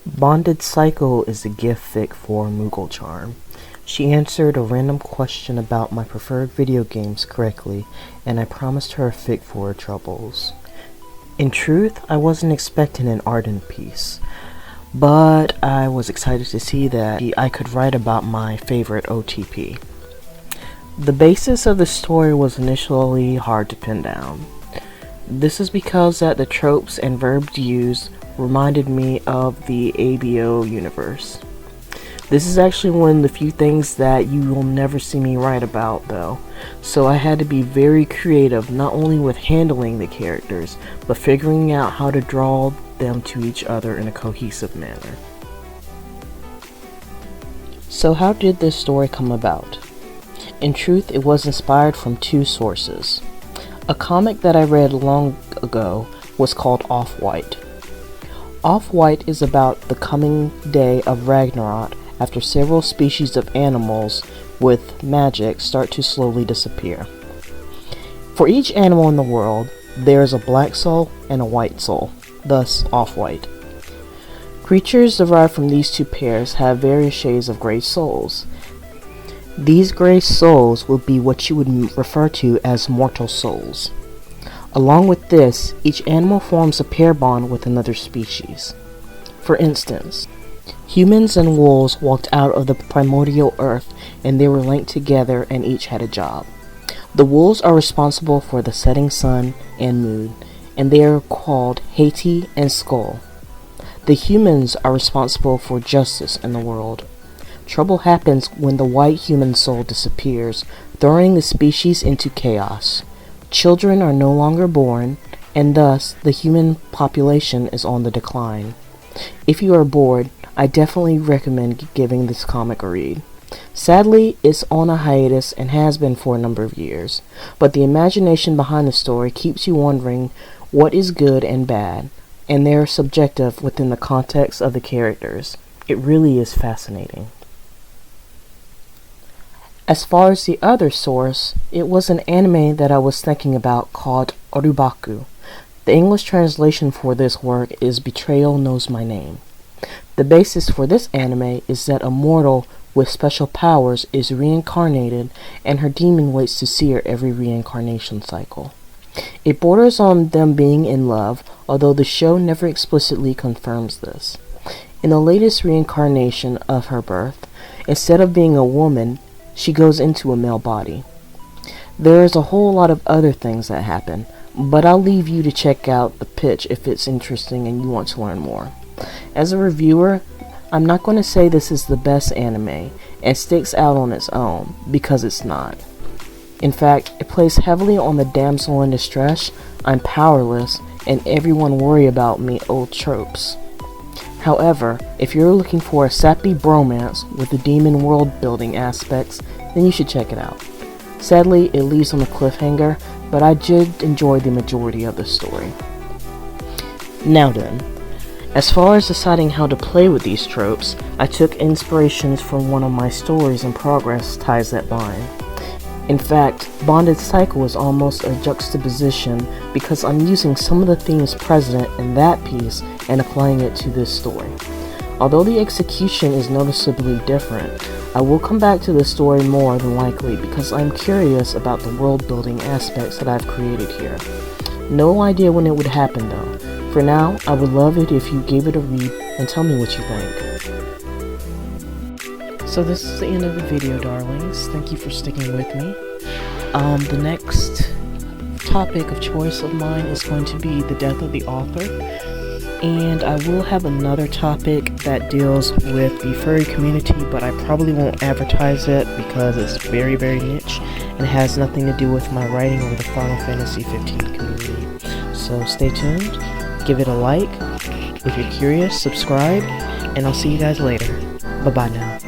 Bonded Cycle is a gift fic for Moogle Charm. She answered a random question about my preferred video games correctly, and I promised her a fic for her troubles. In truth, I wasn't expecting an ardent piece, but I was excited to see that I could write about my favorite OTP. The basis of the story was initially hard to pin down. This is because that the tropes and verbs used reminded me of the ABO universe. This is actually one of the few things that you will never see me write about though, so I had to be very creative not only with handling the characters, but figuring out how to draw them to each other in a cohesive manner. So how did this story come about? In truth, it was inspired from two sources. A comic that I read long ago was called Off-White. Off-White is about the coming day of Ragnarok after several species of animals with magic start to slowly disappear. For each animal in the world, there is a black soul and a white soul, thus Off-White. Creatures derived from these two pairs have various shades of gray souls. These gray souls will be what you would refer to as mortal souls. Along with this, each animal forms a pair bond with another species. For instance, humans and wolves walked out of the primordial earth and they were linked together and each had a job. The wolves are responsible for the setting sun and moon, and they are called Haiti and Skull. The humans are responsible for justice in the world. Trouble happens when the white human soul disappears, throwing the species into chaos. Children are no longer born, and thus the human population is on the decline. If you are bored, I definitely recommend giving this comic a read. Sadly, it's on a hiatus and has been for a number of years, but the imagination behind the story keeps you wondering what is good and bad, and they are subjective within the context of the characters. It really is fascinating. As far as the other source, it was an anime that I was thinking about called Arubaku. The English translation for this work is Betrayal Knows My Name. The basis for this anime is that a mortal with special powers is reincarnated and her demon waits to see her every reincarnation cycle. It borders on them being in love, although the show never explicitly confirms this. In the latest reincarnation of her birth, instead of being a woman, she goes into a male body. There is a whole lot of other things that happen, but I'll leave you to check out the pitch if it's interesting and you want to learn more. As a reviewer, I'm not going to say this is the best anime and sticks out on its own, because it's not. In fact, it plays heavily on the damsel in distress, I'm powerless, and everyone worry about me old tropes. However, if you're looking for a sappy bromance with the demon world building aspects, then you should check it out. Sadly, it leaves on a cliffhanger, but I did enjoy the majority of the story. Now then, as far as deciding how to play with these tropes, I took inspirations from one of my stories in progress ties that bind. In fact, Bonded Cycle is almost a juxtaposition because I'm using some of the themes present in that piece and applying it to this story. Although the execution is noticeably different, I will come back to the story more than likely because I'm curious about the world building aspects that I've created here. No idea when it would happen though. For now, I would love it if you gave it a read and tell me what you think. So this is the end of the video, darlings. Thank you for sticking with me. The next topic of choice of mine is going to be the death of the author, and I will have another topic that deals with the furry community, but I probably won't advertise it because it's very, very niche and has nothing to do with my writing or the Final Fantasy 15 community. So stay tuned, give it a like, if you're curious, subscribe, and I'll see you guys later. Bye-bye now.